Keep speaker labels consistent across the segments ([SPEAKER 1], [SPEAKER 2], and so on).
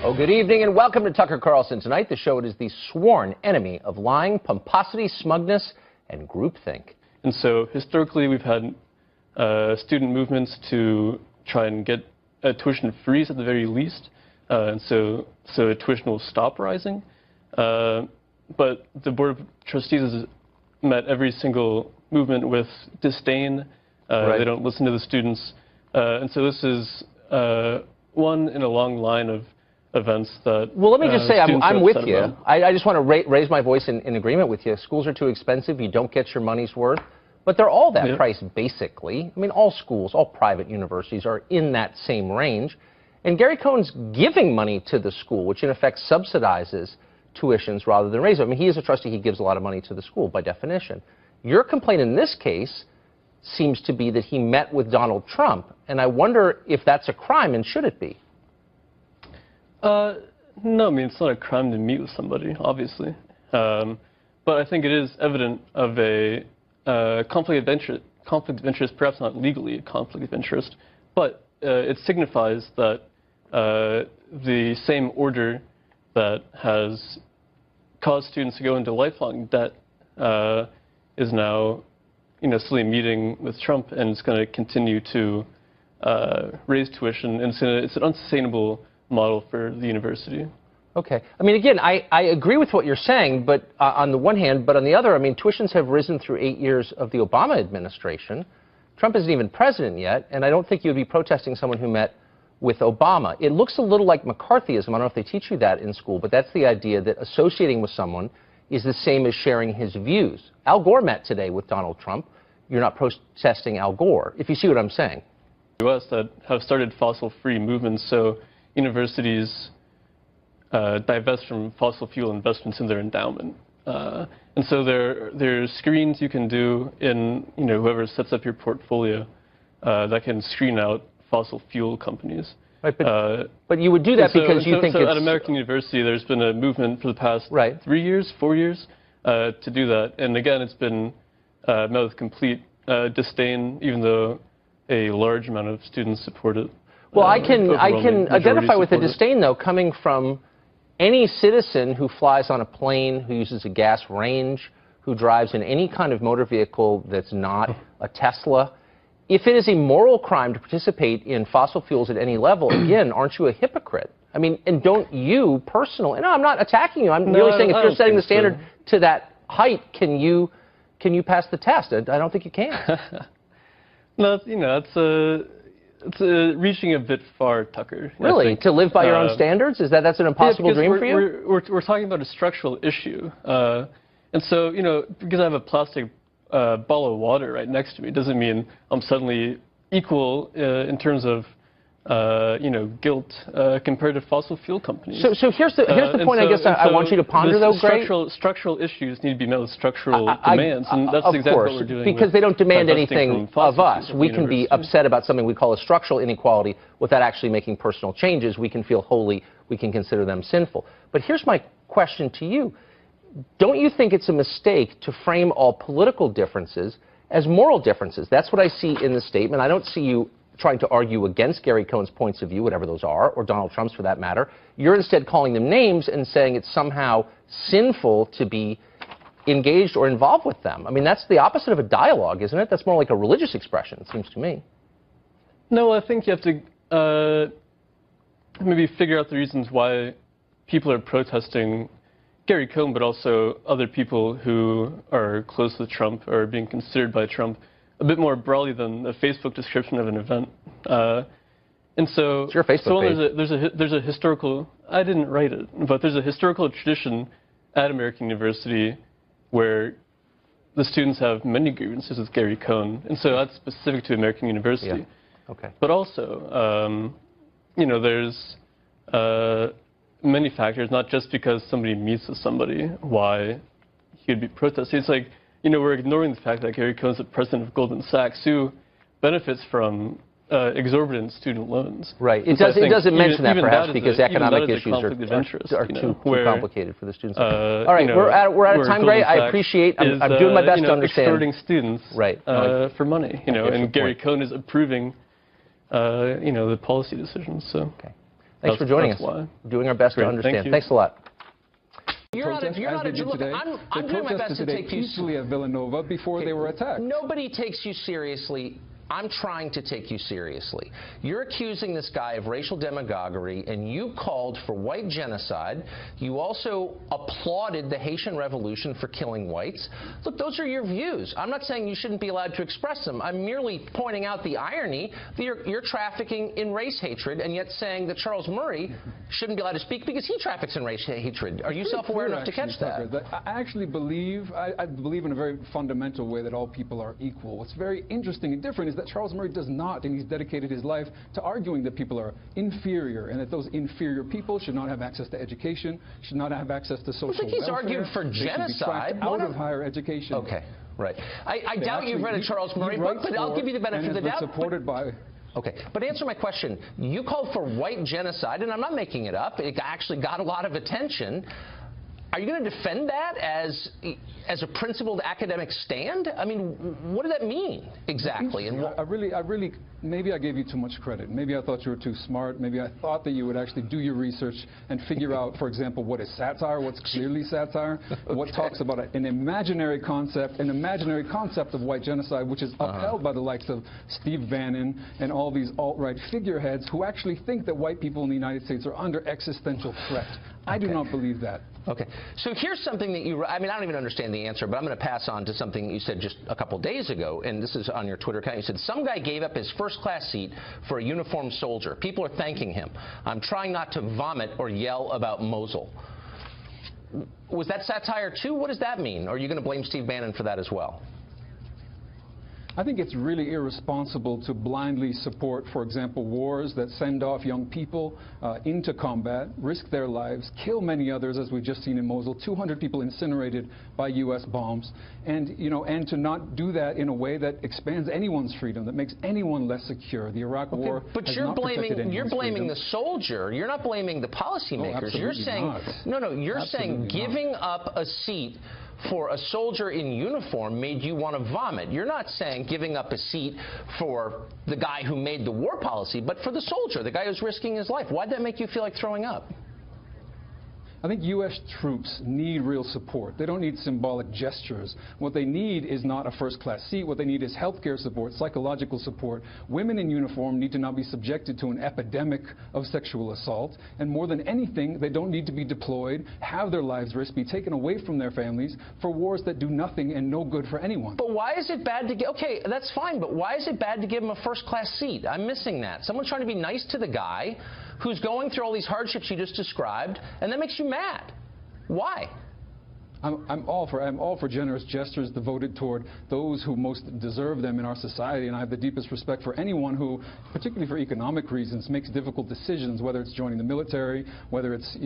[SPEAKER 1] Oh, good evening and welcome to Tucker Carlson. Tonight, the show is the sworn enemy of lying, pomposity, smugness, and groupthink.
[SPEAKER 2] And so, historically, we've had student movements to try and get a tuition freeze at the very least, and so tuition will stop rising. But the Board of Trustees has met every single movement with disdain. Right. They don't listen to the students. And so this is one in a long line of events that.
[SPEAKER 1] Well, let me just say, I'm with you. I just want to raise my voice in agreement with you. Schools are too expensive. You don't get your money's worth. But they're all that price, basically. I mean, all schools, all private universities are in that same range. And Gary Cohn's giving money to the school, which in effect subsidizes tuitions rather than raise them. I mean, he is a trustee. He gives a lot of money to the school by definition. Your complaint in this case seems to be that he met with Donald Trump. And I wonder if that's a crime, and should it be?
[SPEAKER 2] No, I mean, it's not a crime to meet with somebody, obviously. But I think it is evident of a conflict of interest, perhaps not legally a conflict of interest, but it signifies that the same order that has caused students to go into lifelong debt is now, slowly meeting with Trump, and it's going to continue to raise tuition, and it's an unsustainable model for the university.
[SPEAKER 1] Okay. I mean, again, I agree with what you're saying, but on the one hand, but on the other, I mean, tuitions have risen through 8 years of the Obama administration. Trump isn't even president yet, and I don't think you would be protesting someone who met with Obama. It looks a little like McCarthyism. I don't know if they teach you that in school, but that's the idea that associating with someone is the same as sharing his views. Al Gore met today with Donald Trump. You're not protesting Al Gore, if you see what I'm saying.
[SPEAKER 2] U.S. that have started fossil-free movements, so universities divest from fossil fuel investments in their endowment. And so there are screens you can do in, whoever sets up your portfolio that can screen out fossil fuel companies.
[SPEAKER 1] Right, but you would do that because you think it's...
[SPEAKER 2] At American University, there's been a movement for the past 3 years, 4 years, to do that. And again, it's been met with complete disdain, even though a large amount of students support it.
[SPEAKER 1] Well, I can identify with the disdain, though, coming from any citizen who flies on a plane, who uses a gas range, who drives in any kind of motor vehicle that's not a Tesla. If it is a moral crime to participate in fossil fuels at any level, again, aren't you a hypocrite? I mean, and don't you personally... No, I'm not attacking you. I'm really saying if you're setting the standard to that height, can you pass the test? I don't think you can.
[SPEAKER 2] No, it's reaching a bit far, Tucker.
[SPEAKER 1] Really? To live by your own standards? That's an impossible dream for you?
[SPEAKER 2] We're talking about a structural issue. And so, because I have a plastic bottle of water right next to me doesn't mean I'm suddenly equal in terms of, guilt compared to fossil fuel companies.
[SPEAKER 1] So here's the point I guess I want you to ponder, though, Gray.
[SPEAKER 2] Structural issues need to be met with structural demands, and that's exactly what we're doing.
[SPEAKER 1] Because they don't demand anything of us. We can be upset about something we call a structural inequality without actually making personal changes. We can feel holy. We can consider them sinful. But here's my question to you. Don't you think it's a mistake to frame all political differences as moral differences? That's what I see in the statement. I don't see you trying to argue against Gary Cohn's points of view, whatever those are, or Donald Trump's for that matter. You're instead calling them names and saying it's somehow sinful to be engaged or involved with them. I mean, that's the opposite of a dialogue, isn't it? That's more like a religious expression, it seems to me.
[SPEAKER 2] No, I think you have to maybe figure out the reasons why people are protesting Gary Cohn, but also other people who are close with Trump or being considered by Trump a bit more broadly than a Facebook description of an event. And so,
[SPEAKER 1] it's your Facebook page.
[SPEAKER 2] There's a historical, I didn't write it, but there's a historical tradition at American University where the students have many grievances with Gary Cohn, and so that's specific to American University.
[SPEAKER 1] Yeah. Okay.
[SPEAKER 2] But also, there's many factors, not just because somebody meets with somebody, why he would be protesting. It's like, we're ignoring the fact that Gary Cohn is the president of Goldman Sachs, who benefits from exorbitant student loans.
[SPEAKER 1] Right. It doesn't mention that perhaps because economic issues are too complicated for the students. All right, we're out of time, Gray. I appreciate. I'm doing my best to understand.
[SPEAKER 2] Extorting students, for money. And Gary Cohn is approving, the policy decisions. So.
[SPEAKER 1] Okay. Thanks for joining us.
[SPEAKER 2] Why.
[SPEAKER 1] We're doing our best to understand. Thanks a lot.
[SPEAKER 3] You're not a look, I'm doing my best to take you seriously at Villanova before they were attacked. Nobody takes you seriously. I'm trying to take you seriously. You're accusing this guy of racial demagoguery, and you called for white genocide. You also applauded the Haitian Revolution for killing whites. Look, those are your views. I'm not saying you shouldn't be allowed to express them. I'm merely pointing out the irony that you're trafficking in race hatred, and yet saying that Charles Murray shouldn't be allowed to speak because he traffics in race hatred. Are you self-aware enough to catch that?
[SPEAKER 4] I actually believe, I believe in a very fundamental way that all people are equal. What's very interesting and different is that Charles Murray does not, and he's dedicated his life to arguing that people are inferior and that those inferior people should not have access to education, should not have access to social welfare.
[SPEAKER 1] I think he's argued for genocide.
[SPEAKER 4] Out of higher education.
[SPEAKER 1] Okay, right. I doubt you've read a Charles Murray book, but I'll give you the benefit of the doubt.
[SPEAKER 4] Supported by.
[SPEAKER 1] Okay, but answer my question. You called for white genocide, and I'm not making it up. It actually got a lot of attention. Are you going to defend that as a principled academic stand? I mean, what does that mean exactly? And
[SPEAKER 4] I really, maybe I gave you too much credit. Maybe I thought you were too smart. Maybe I thought that you would actually do your research and figure out, for example, what is satire, what's clearly satire, what talks about an imaginary concept of white genocide, which is upheld by the likes of Steve Bannon and all these alt-right figureheads who actually think that white people in the United States are under existential threat. I do not believe that.
[SPEAKER 1] Okay. So here's something that I mean, I don't even understand the answer, but I'm going to pass on to something you said just a couple days ago, and this is on your Twitter account. You said, some guy gave up his first-class seat for a uniformed soldier. People are thanking him. I'm trying not to vomit or yell about Mosul. Was that satire, too? What does that mean? Or are you going to blame Steve Bannon for that as well?
[SPEAKER 4] I think it's really irresponsible to blindly support, for example, wars that send off young people into combat, risk their lives, kill many others, as we've just seen in Mosul, 200 people incinerated by U.S. bombs, and to not do that in a way that expands anyone's freedom, that makes anyone less secure. The Iraq War
[SPEAKER 1] but
[SPEAKER 4] you're
[SPEAKER 1] blaming the soldier. You're not blaming the policymakers.
[SPEAKER 4] You're
[SPEAKER 1] saying you're saying giving up a seat for a soldier in uniform made you want to vomit. You're not saying giving up a seat for the guy who made the war policy, but for the soldier, the guy who's risking his life. Why'd that make you feel like throwing up?
[SPEAKER 4] I think U.S. troops need real support. They don't need symbolic gestures. What they need is not a first-class seat. What they need is health care support, psychological support. Women in uniform need to not be subjected to an epidemic of sexual assault. And more than anything, they don't need to be deployed, have their lives risked, be taken away from their families for wars that do nothing and no good for anyone.
[SPEAKER 1] But why is it bad to get, okay, that's fine, but why is it bad to give him a first-class seat? I'm missing that. Someone's trying to be nice to the guy who's going through all these hardships you just described, and that makes you mad. Why?
[SPEAKER 4] I'm all for generous gestures devoted toward those who most deserve them in our society, and I have the deepest respect for anyone who, particularly for economic reasons, makes difficult decisions, whether it's joining the military, whether it's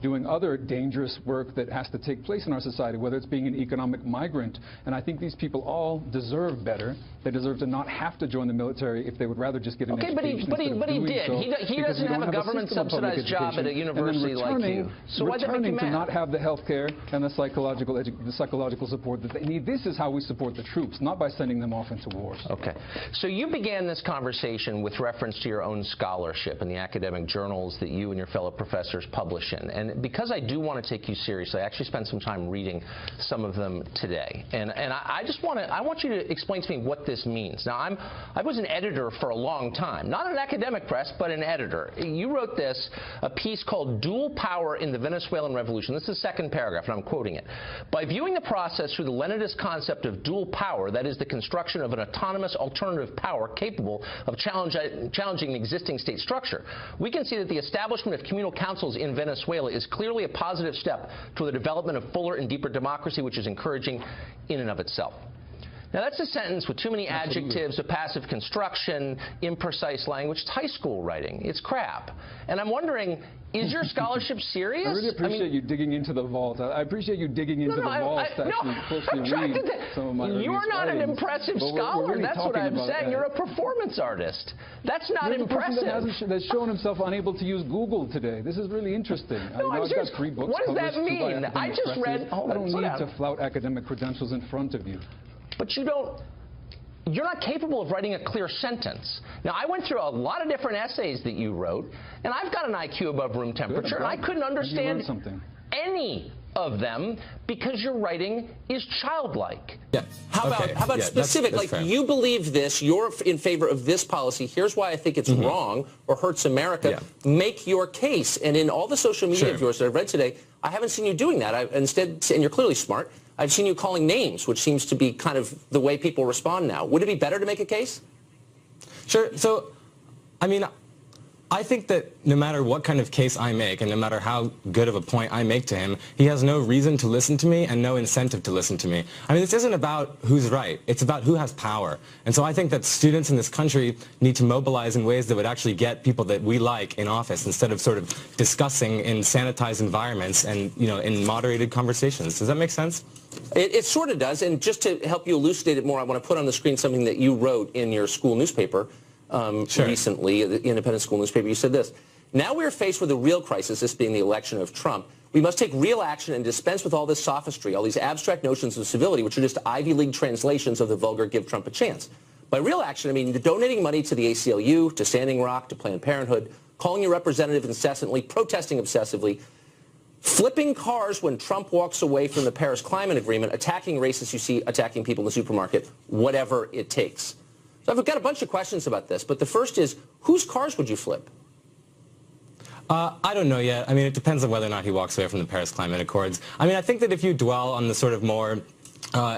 [SPEAKER 4] doing other dangerous work that has to take place in our society, whether it's being an economic migrant. And I think these people all deserve better. They deserve to not have to join the military if they would rather just get an education.
[SPEAKER 1] But he did. He doesn't have a government subsidized job at a university like you. So why did that make you mad?
[SPEAKER 4] To not have the health care and the psychological support that they need. This is how we support the troops, not by sending them off into wars.
[SPEAKER 1] Okay. So you began this conversation with reference to your own scholarship and the academic journals that you and your fellow professors publish in. And because I do want to take you seriously, I actually spent some time reading some of them today. And I want you to explain to me what this means. Now, I was an editor for a long time, not an academic press, but an editor. You wrote a piece called Dual Power in the Venezuelan Revolution. This is the second paragraph, and I'm quoting it. By viewing the process through the Leninist concept of dual power, that is the construction of an autonomous alternative power capable of challenging the existing state structure, we can see that the establishment of communal councils in Venezuela is clearly a positive step toward the development of fuller and deeper democracy, which is encouraging in and of itself. Now, that's a sentence with too many adjectives, a passive construction, imprecise language. It's high school writing. It's crap. And I'm wondering, is your scholarship serious?
[SPEAKER 4] I really appreciate you digging into the vault. I appreciate you digging into the vault to actually closely read some of my
[SPEAKER 1] You're not an impressive scholar.
[SPEAKER 4] Really
[SPEAKER 1] that's what I'm saying. You're a performance artist. That's not impressive.
[SPEAKER 4] That's shown himself unable to use Google today. This is really interesting.
[SPEAKER 1] I've got 3 books what does that mean? I just read.
[SPEAKER 4] I don't need to flout academic credentials in front of you.
[SPEAKER 1] But you don't. you're not capable of writing a clear sentence. Now, I went through a lot of different essays that you wrote, and I've got an IQ above room temperature, and I couldn't understand any of them because your writing is childlike.
[SPEAKER 5] Yeah.
[SPEAKER 1] How about specific? That's like, you believe this, you're in favor of this policy, here's why I think it's wrong or hurts America. Yeah. Make your case. And in all the social media of yours that I've read today, I haven't seen you doing that. Instead, and you're clearly smart, I've seen you calling names, which seems to be kind of the way people respond now. Would it be better to make a case?
[SPEAKER 5] Sure. So, I mean, I think that no matter what kind of case I make and no matter how good of a point I make to him, he has no reason to listen to me and no incentive to listen to me. I mean, this isn't about who's right. It's about who has power. And so I think that students in this country need to mobilize in ways that would actually get people that we like in office instead of sort of discussing in sanitized environments and, you know, in moderated conversations. Does that make sense?
[SPEAKER 1] It sort of does. And just to help you elucidate it more, I want to put on the screen something that you wrote in your school newspaper. Recently, the independent school newspaper, you said this: now we are faced with a real crisis, this being the election of Trump. We must take real action and dispense with all this sophistry, all these abstract notions of civility, which are just Ivy League translations of the vulgar give Trump a chance. By real action, I mean donating money to the ACLU, to Standing Rock, to Planned Parenthood, calling your representative incessantly, protesting obsessively, flipping cars when Trump walks away from the Paris Climate Agreement, attacking racists you see, attacking people in the supermarket, whatever it takes. So I've got a bunch of questions about this, but the first is, whose cars would you flip?
[SPEAKER 5] I don't know yet. I mean, it depends on whether or not he walks away from the Paris Climate Accords. I mean, I think that if you dwell on the sort of more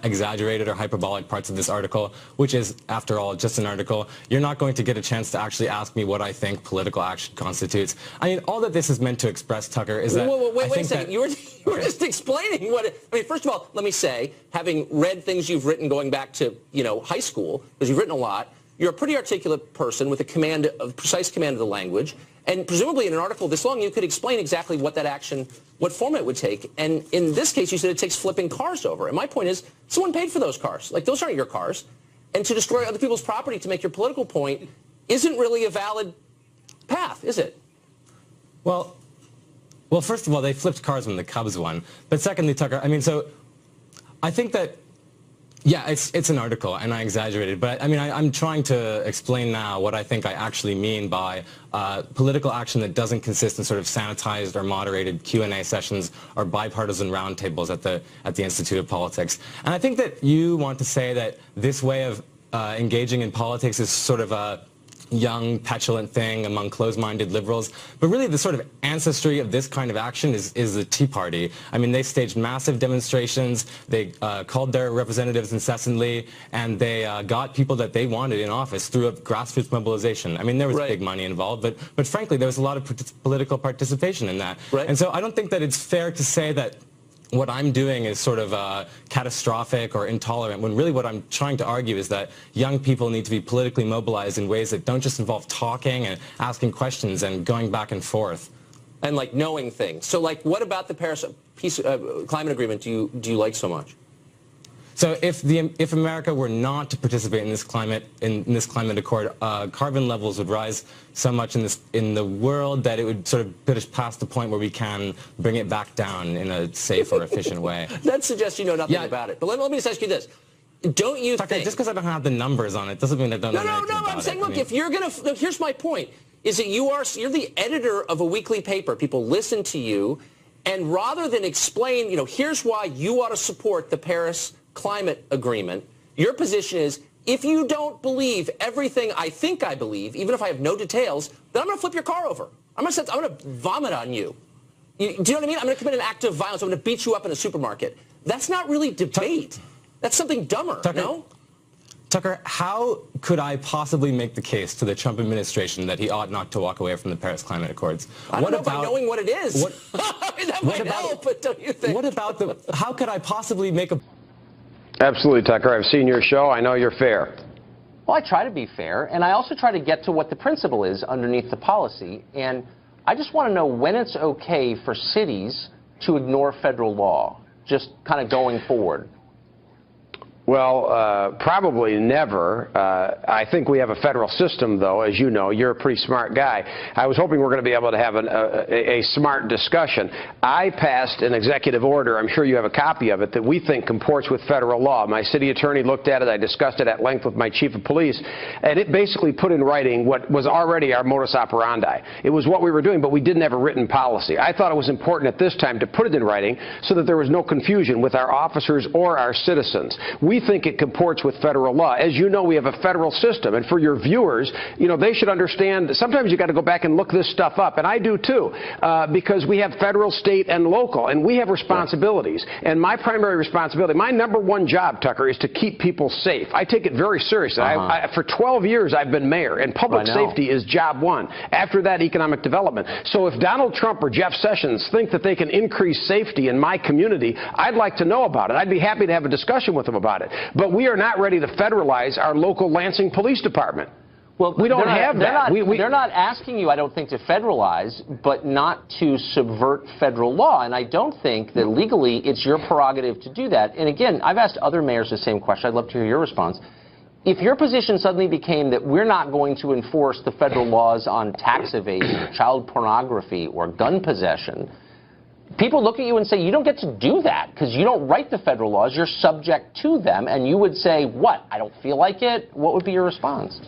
[SPEAKER 5] exaggerated or hyperbolic parts of this article, which is, after all, just an article, you're not going to get a chance to actually ask me what I think political action constitutes. I mean, all that this is meant to express, Tucker, is that...
[SPEAKER 1] Wait a second. You were just explaining what it... I mean, first of all, let me say, having read things you've written going back to, you know, high school, because you've written a lot, you're a pretty articulate person with a precise command of the language, and presumably in an article this long, you could explain exactly what that action, what form it would take. And in this case, you said it takes flipping cars over. And my point is, someone paid for those cars. Like, those aren't your cars. And to destroy other people's property to make your political point isn't really a valid path, is it?
[SPEAKER 5] Well, first of all, they flipped cars when the Cubs won. But secondly, Tucker, I mean, so I think that, yeah, it's an article, and I exaggerated. But, I mean, I'm trying to explain now what I think I actually mean by political action that doesn't consist in sort of sanitized or moderated Q&A sessions or bipartisan roundtables at the Institute of Politics. And I think that you want to say that this way of engaging in politics is sort of a young, petulant thing among closed-minded liberals. But really, the sort of ancestry of this kind of action is the Tea Party. I mean, they staged massive demonstrations, they called their representatives incessantly, and they got people that they wanted in office through a grassroots mobilization. I mean, there was big money involved, but frankly, there was a lot of political participation in that. And so I don't think that it's fair to say that what I'm doing is sort of catastrophic or intolerant, when really what I'm trying to argue is that young people need to be politically mobilized in ways that don't just involve talking and asking questions and going back and forth.
[SPEAKER 1] And, like, knowing things. So, like, what about the Paris Climate Agreement do you like so much?
[SPEAKER 5] So if America were not to participate in this climate accord, carbon levels would rise so much in the world that it would sort of put us past the point where we can bring it back down in a safe or efficient way.
[SPEAKER 1] That suggests you know nothing about it. But let me just ask you this. Don't you think...
[SPEAKER 5] Just because I don't have the numbers on it doesn't mean I don't know anything about it.
[SPEAKER 1] No, I'm saying, look, if you're going to... Here's my point, is that you're the editor of a weekly paper. People listen to you, and rather than explain, you know, here's why you ought to support the Paris Climate Agreement, your position is, if you don't believe everything I think I believe, even if I have no details, then I'm going to flip your car over. I'm going to vomit on you. Do you know what I mean? I'm going to commit an act of violence. I'm going to beat you up in a supermarket. That's not really debate. That's something dumber, no?
[SPEAKER 5] Tucker, how could I possibly make the case to the Trump administration that he ought not to walk away from the Paris Climate Accords?
[SPEAKER 1] I don't know about knowing what it is. I mean, that might help, but don't you think?
[SPEAKER 5] What about how could I possibly make a...
[SPEAKER 6] Absolutely, Tucker. I've seen your show. I know you're fair.
[SPEAKER 1] Well, I try to be fair, and I also try to get to what the principle is underneath the policy. And I just want to know when it's okay for cities to ignore federal law, just kind of going forward.
[SPEAKER 6] Well, probably never. I think we have a federal system, though, as you know. You're a pretty smart guy. I was hoping we're going to be able to have a smart discussion. I passed an executive order, I'm sure you have a copy of it, that we think comports with federal law. My city attorney looked at it. I discussed it at length with my chief of police, and it basically put in writing what was already our modus operandi. It was what we were doing, but we didn't have a written policy. I thought it was important at this time to put it in writing so that there was no confusion with our officers or our citizens. We think it comports with federal law. As you know, we have a federal system, and for your viewers, you know, they should understand that sometimes you got to go back and look this stuff up, and I do too, because we have federal, state, and local, and we have responsibilities. And my primary responsibility, my #1 job, Tucker, is to keep people safe. I take it very seriously. For 12 years, I've been mayor, and public safety is job 1. After that, economic development. So if Donald Trump or Jeff Sessions think that they can increase safety in my community, I'd like to know about it. I'd be happy to have a discussion with them about it. But we are not ready to federalize our local Lansing Police Department.
[SPEAKER 1] Well,
[SPEAKER 6] we don't have that.
[SPEAKER 1] They're not asking you, I don't think, to federalize, but not to subvert federal law. And I don't think that legally it's your prerogative to do that. And again, I've asked other mayors the same question. I'd love to hear your response. If your position suddenly became that we're not going to enforce the federal laws on tax evasion, or child pornography, or gun possession, people look at you and say, you don't get to do that because you don't write the federal laws. You're subject to them. And you would say, what? I don't feel like it? What would be your response?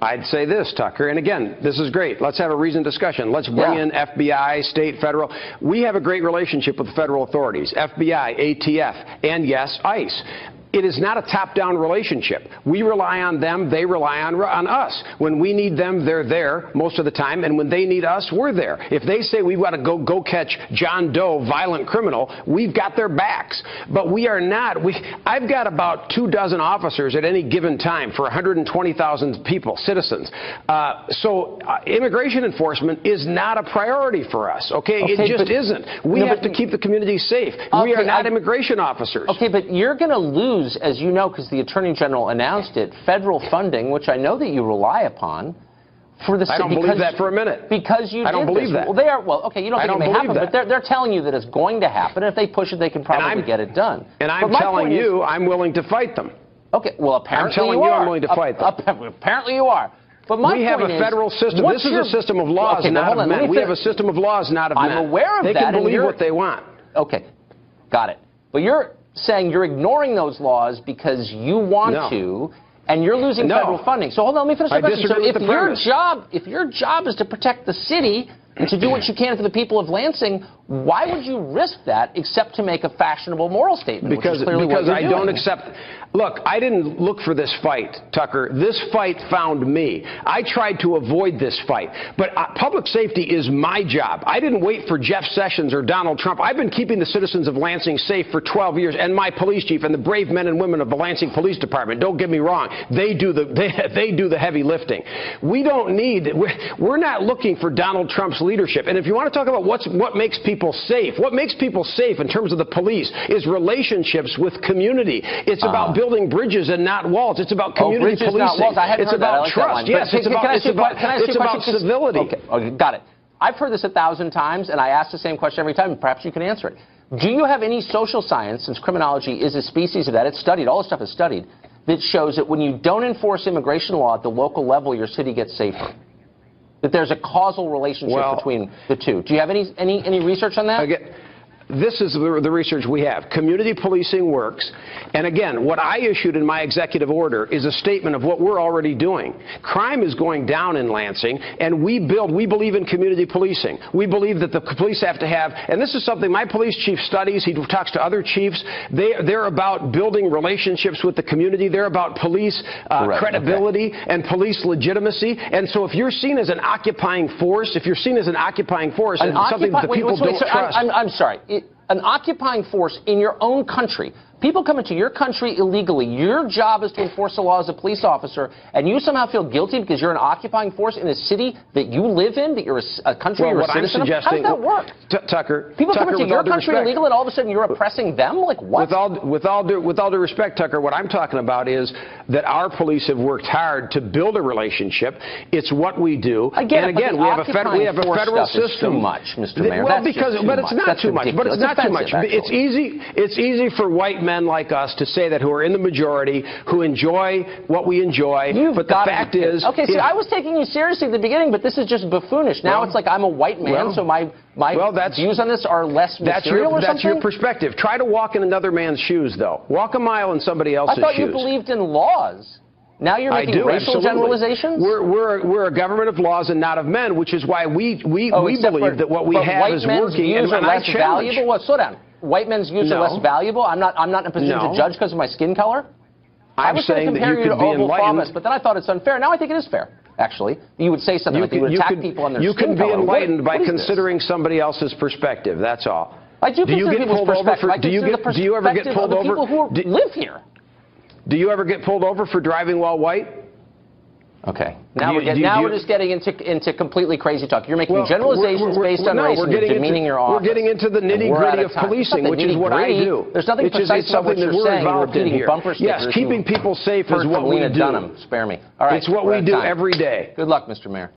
[SPEAKER 6] I'd say this, Tucker, and again, this is great. Let's have a reasoned discussion. Let's bring in FBI, state, federal. We have a great relationship with the federal authorities, FBI, ATF, and yes, ICE. It is not a top-down relationship. We rely on them, they rely on us. When we need them, they're there most of the time, and when they need us, we're there. If they say we've got to go catch John Doe, violent criminal, we've got their backs. But we are not. I've got about 24 officers at any given time for 120,000 people, citizens. So immigration enforcement is not a priority for us, okay? It just isn't. We have to keep the community safe. We are not immigration officers.
[SPEAKER 1] Okay, but you're going to lose, as you know, because the Attorney General announced it, federal funding, which I know that you rely upon, for the
[SPEAKER 6] I don't believe that for a minute.
[SPEAKER 1] Because you
[SPEAKER 6] I don't believe that.
[SPEAKER 1] Well, they are. Well, okay, you don't think it may happen, but they're telling you that it's going to happen. And if they push it, they can probably get it done.
[SPEAKER 6] And I'm telling you, I'm willing to fight them.
[SPEAKER 1] Okay, well, apparently
[SPEAKER 6] I'm telling you, I'm willing to fight them.
[SPEAKER 1] Apparently you are. But my
[SPEAKER 6] we have a federal system. This is a system of laws, not of men. We have a system of laws, not of men.
[SPEAKER 1] I'm aware of that.
[SPEAKER 6] They can believe what they want.
[SPEAKER 1] Okay, got it. But you're saying you're ignoring those laws because you want to, and you're losing federal funding. So hold on, let me finish the question. So if your job is to protect the city and to do what you can for the people of Lansing, why would you risk that except to make a fashionable moral statement?
[SPEAKER 6] Because I don't accept. Look, I didn't look for this fight, Tucker. This fight found me. I tried to avoid this fight. But public safety is my job. I didn't wait for Jeff Sessions or Donald Trump. I've been keeping the citizens of Lansing safe for 12 years, and my police chief and the brave men and women of the Lansing Police Department. Don't get me wrong. They do the heavy lifting. We don't need. We're not looking for Donald Trump's leadership. And if you want to talk about what makes people safe, what makes people safe in terms of the police is relationships with community. It's about building bridges and not walls. It's about community policing.
[SPEAKER 1] Not walls. I hadn't
[SPEAKER 6] it's
[SPEAKER 1] heard
[SPEAKER 6] about
[SPEAKER 1] that.
[SPEAKER 6] trust. Yes, it's about civility.
[SPEAKER 1] Okay, got it. I've heard this 1,000 times, and I ask the same question every time, and perhaps you can answer it. Do you have any social science, since criminology is a species of that, it's studied, all this stuff is studied, that shows that when you don't enforce immigration law at the local level, your city gets safer? That there's a causal relationship between the two. Do you have any research on that?
[SPEAKER 6] This is the research we have. Community policing works. And again, what I issued in my executive order is a statement of what we're already doing. Crime is going down in Lansing, and we believe in community policing. We believe that the police have to have, and this is something my police chief studies, he talks to other chiefs, they're about building relationships with the community. They're about police credibility and police legitimacy. And so if you're seen as an occupying force, and something that the people don't trust.
[SPEAKER 1] I'm sorry. An occupying force in your own country. People come into your country illegally. Your job is to enforce the law as a police officer, and you somehow feel guilty because you're an occupying force in a city that you live in, that you're a country you're a citizen of? How does that work?
[SPEAKER 6] Tucker,
[SPEAKER 1] people come into your country illegal, and all of a sudden you're oppressing them? Like what?
[SPEAKER 6] With all due respect, Tucker, what I'm talking about is that our police have worked hard to build a relationship. It's what we do.
[SPEAKER 1] Again,
[SPEAKER 6] we have a federal system.
[SPEAKER 1] Too much, Mr. Mayor.
[SPEAKER 6] Well, but it's not too much. But it's not too much.
[SPEAKER 1] actually.
[SPEAKER 6] It's easy for white men like us to say that, who are in the majority, who enjoy what we enjoy. But the fact is,
[SPEAKER 1] okay. See, I was taking you seriously at the beginning, but this is just buffoonish. Now it's like I'm a white man, so my views on this are less material or something.
[SPEAKER 6] That's your perspective. Try to walk in another man's shoes, though. Walk a mile in somebody else's shoes.
[SPEAKER 1] I thought you believed in laws. Now you're making racial generalizations?
[SPEAKER 6] We're a government of laws and not of men, which is why we believe that what we have is working.
[SPEAKER 1] And less valuable. Well, slow down. White men's views are less valuable. I'm not in a position to judge because of my skin color. I was saying that you could be enlightened, but then I thought it's unfair. Now I think it is fair. Actually, you would say something like you would attack people on their skin color.
[SPEAKER 6] You can be enlightened by considering somebody else's perspective. That's all.
[SPEAKER 1] I do consider people's perspective.
[SPEAKER 6] Do you ever get pulled over?
[SPEAKER 1] People who live here.
[SPEAKER 6] Do you ever get pulled over for driving while white?
[SPEAKER 1] Okay. Now we're just getting into completely crazy talk. You're making generalizations based on race and demeaning your office.
[SPEAKER 6] We're getting into the nitty-gritty of policing, which is what I do.
[SPEAKER 1] There's nothing precise about what you're saying. You're repeating bumper stickers.
[SPEAKER 6] Yes, keeping people safe is what we do.
[SPEAKER 1] Dunham. Spare me. All right.
[SPEAKER 6] It's what we do every day.
[SPEAKER 1] Good luck, Mr. Mayor.